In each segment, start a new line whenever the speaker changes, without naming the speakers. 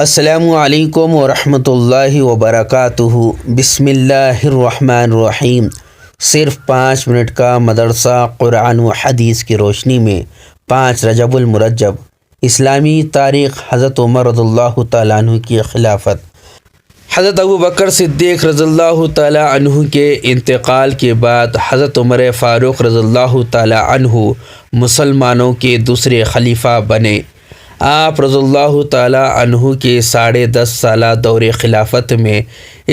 السلام علیکم ورحمۃ اللہ وبرکاتہ۔ بسم اللہ الرحمن الرحیم۔ صرف 5 منٹ کا مدرسہ قرآن و حدیث کی روشنی میں 5 رجب المرجب اسلامی تاریخ۔ حضرت عمر رضی اللہ تعالیٰ عنہ کی خلافت۔ حضرت ابو بکر صدیق رضی اللہ تعالیٰ عنہ کے انتقال کے بعد حضرت عمر فاروق رضی اللہ تعالیٰ عنہ مسلمانوں کے دوسرے خلیفہ بنے۔ آپ رضی اللہ تعالیٰ عنہ کے 10.5 سالہ دور خلافت میں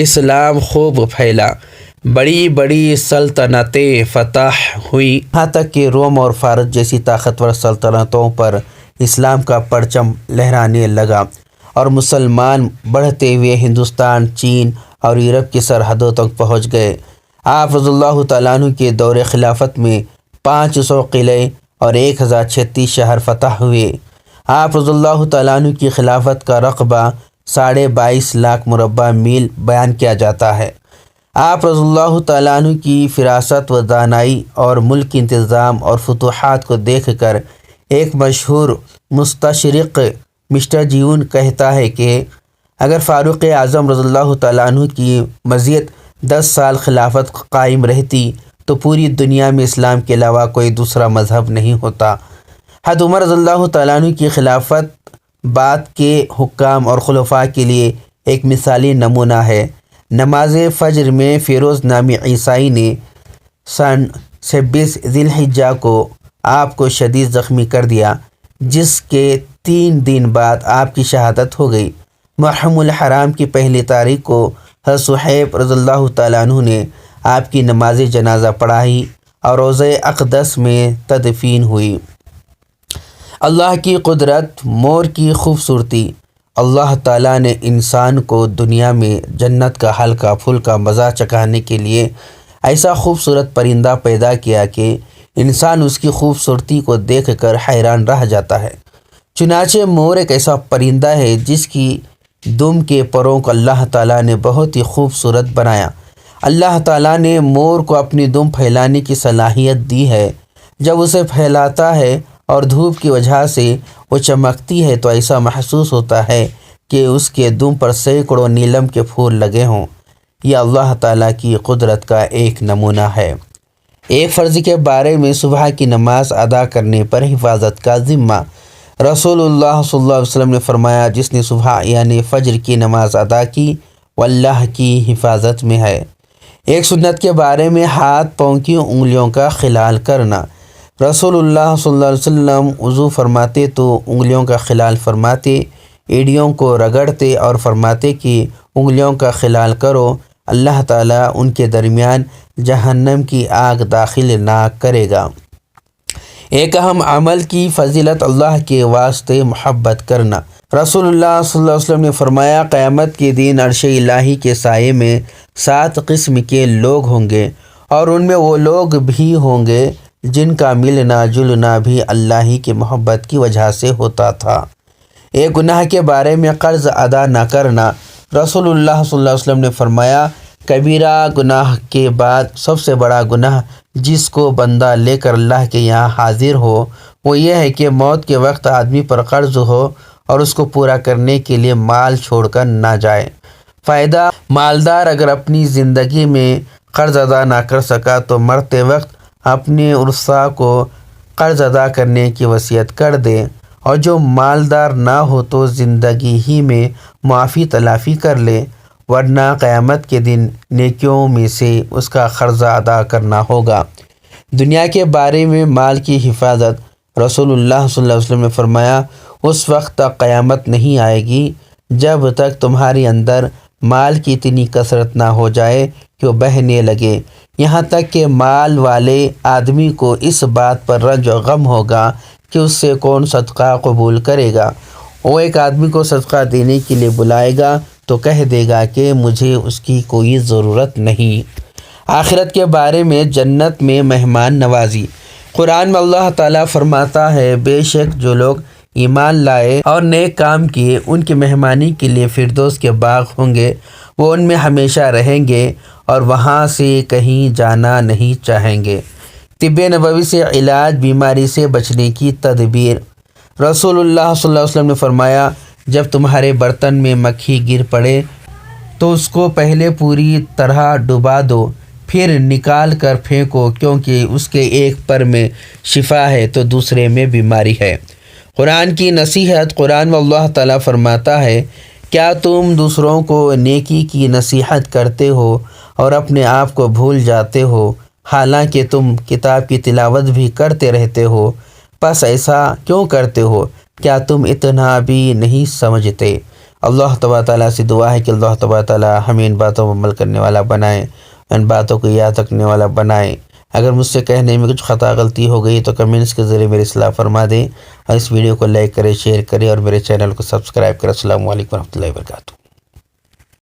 اسلام خوب پھیلا، بڑی بڑی سلطنتیں فتح ہوئیں، یہاں تک کہ روم اور فارس جیسی طاقتور سلطنتوں پر اسلام کا پرچم لہرانے لگا اور مسلمان بڑھتے ہوئے ہندوستان، چین اور یورپ کی سرحدوں تک پہنچ گئے۔ آپ رضی اللہ تعالیٰ عنہ کے دور خلافت میں 500 قلعے اور 1036 شہر فتح ہوئے۔ آپ رضی اللہ تعالیٰ عنہ کی خلافت کا رقبہ 22.5 لاکھ مربع میل بیان کیا جاتا ہے۔ آپ رضی اللہ تعالیٰ عنہ کی فراست و دانائی اور ملک کی انتظام اور فتوحات کو دیکھ کر ایک مشہور مستشرق مسٹر جیون کہتا ہے کہ اگر فاروق اعظم رضی اللہ تعالیٰ عنہ کی مزید 10 سال خلافت قائم رہتی تو پوری دنیا میں اسلام کے علاوہ کوئی دوسرا مذہب نہیں ہوتا۔ حضرت عمر رضی اللہ تعالیٰ عنہ کی خلافت بعد کے حکام اور خلفاء کے لیے ایک مثالی نمونہ ہے۔ نماز فجر میں فیروز نامی عیسائی نے سن 26 ذی الحجہ کو آپ کو شدید زخمی کر دیا، جس کے 3 دن بعد آپ کی شہادت ہو گئی۔ محرم الحرام کی پہلی تاریخ کو حضرت صہیب رضی اللہ تعالیٰ عنہ نے آپ کی نماز جنازہ پڑھائی اور روضہ اقدس میں تدفین ہوئی۔ اللہ کی قدرت، مور کی خوبصورتی۔ اللہ تعالیٰ نے انسان کو دنیا میں جنت کا ہلکا پھلکا مزہ چکھانے کے لیے ایسا خوبصورت پرندہ پیدا کیا کہ انسان اس کی خوبصورتی کو دیکھ کر حیران رہ جاتا ہے۔ چنانچہ مور ایک ایسا پرندہ ہے جس کی دم کے پروں کو اللہ تعالیٰ نے بہت ہی خوبصورت بنایا۔ اللہ تعالیٰ نے مور کو اپنی دم پھیلانے کی صلاحیت دی ہے۔ جب اسے پھیلاتا ہے اور دھوپ کی وجہ سے وہ چمکتی ہے تو ایسا محسوس ہوتا ہے کہ اس کے دم پر سینکڑوں نیلم کے پھول لگے ہوں۔ یہ اللہ تعالیٰ کی قدرت کا ایک نمونہ ہے۔ ایک فرض کے بارے میں صبح کی نماز ادا کرنے پر حفاظت کا ذمہ۔ رسول اللہ صلی اللہ علیہ وسلم نے فرمایا، جس نے صبح یعنی فجر کی نماز ادا کی وہ اللہ کی حفاظت میں ہے۔ ایک سنت کے بارے میں ہاتھ پاؤں کی انگلیوں کا خلال کرنا۔ رسول اللہ صلی اللہ علیہ وسلم وضو فرماتے تو انگلیوں کا خلال فرماتے، ایڑیوں کو رگڑتے اور فرماتے کہ انگلیوں کا خلال کرو، اللہ تعالیٰ ان کے درمیان جہنم کی آگ داخل نہ کرے گا۔ ایک اہم عمل کی فضیلت، اللہ کے واسطے محبت کرنا۔ رسول اللہ صلی اللہ علیہ وسلم نے فرمایا، قیامت کے دن عرش الہی کے سائے میں 7 قسم کے لوگ ہوں گے اور ان میں وہ لوگ بھی ہوں گے جن کا ملنا جلنا بھی اللہ ہی کی محبت کی وجہ سے ہوتا تھا۔ ایک گناہ کے بارے میں قرض ادا نہ کرنا۔ رسول اللہ صلی اللہ علیہ وسلم نے فرمایا، کبیرہ گناہ کے بعد سب سے بڑا گناہ جس کو بندہ لے کر اللہ کے یہاں حاضر ہو وہ یہ ہے کہ موت کے وقت آدمی پر قرض ہو اور اس کو پورا کرنے کے لیے مال چھوڑ کر نہ جائے۔ فائدہ، مالدار اگر اپنی زندگی میں قرض ادا نہ کر سکا تو مرتے وقت اپنے ورثاء کو قرض ادا کرنے کی وصیت کر دے، اور جو مالدار نہ ہو تو زندگی ہی میں معافی تلافی کر لے، ورنہ قیامت کے دن نیکیوں میں سے اس کا قرض ادا کرنا ہوگا۔ دنیا کے بارے میں مال کی حفاظت۔ رسول اللہ صلی اللہ علیہ وسلم نے فرمایا، اس وقت تک قیامت نہیں آئے گی جب تک تمہارے اندر مال کی اتنی کثرت نہ ہو جائے کہ وہ بہنے لگے، یہاں تک کہ مال والے آدمی کو اس بات پر رنج و غم ہوگا کہ اس سے کون صدقہ قبول کرے گا۔ وہ ایک آدمی کو صدقہ دینے کے لیے بلائے گا تو کہہ دے گا کہ مجھے اس کی کوئی ضرورت نہیں۔ آخرت کے بارے میں جنت میں مہمان نوازی۔ قرآن میں اللہ تعالیٰ فرماتا ہے، بے شک جو لوگ ایمان لائے اور نیک کام کیے ان کی مہمانی کے لیے فردوس کے باغ ہوں گے، وہ ان میں ہمیشہ رہیں گے اور وہاں سے کہیں جانا نہیں چاہیں گے۔ طب نبوی سے علاج، بیماری سے بچنے کی تدبیر۔ رسول اللہ صلی اللہ علیہ وسلم نے فرمایا، جب تمہارے برتن میں مکھی گر پڑے تو اس کو پہلے پوری طرح ڈبا دو، پھر نکال کر پھینکو، کیونکہ اس کے ایک پر میں شفا ہے تو دوسرے میں بیماری ہے۔ قرآن کی نصیحت۔ قرآن میں اللہ تعالیٰ فرماتا ہے، کیا تم دوسروں کو نیکی کی نصیحت کرتے ہو اور اپنے آپ کو بھول جاتے ہو، حالانکہ تم کتاب کی تلاوت بھی کرتے رہتے ہو؟ پس ایسا کیوں کرتے ہو؟ کیا تم اتنا بھی نہیں سمجھتے؟ اللہ تبارک تعالیٰ سے دعا ہے کہ اللہ تبارک تعالیٰ ہمیں ان باتوں پر عمل کرنے والا بنائے، ان باتوں کو یاد رکھنے والا بنائے۔ اگر مجھ سے کہنے میں کچھ خطا غلطی ہو گئی تو کمنٹس کے ذریعے میری اصلاح فرما دیں، اور اس ویڈیو کو لائک کریں، شیئر کریں اور میرے چینل کو سبسکرائب کریں۔ السلام علیکم ورحمۃ اللہ وبرکاتہ۔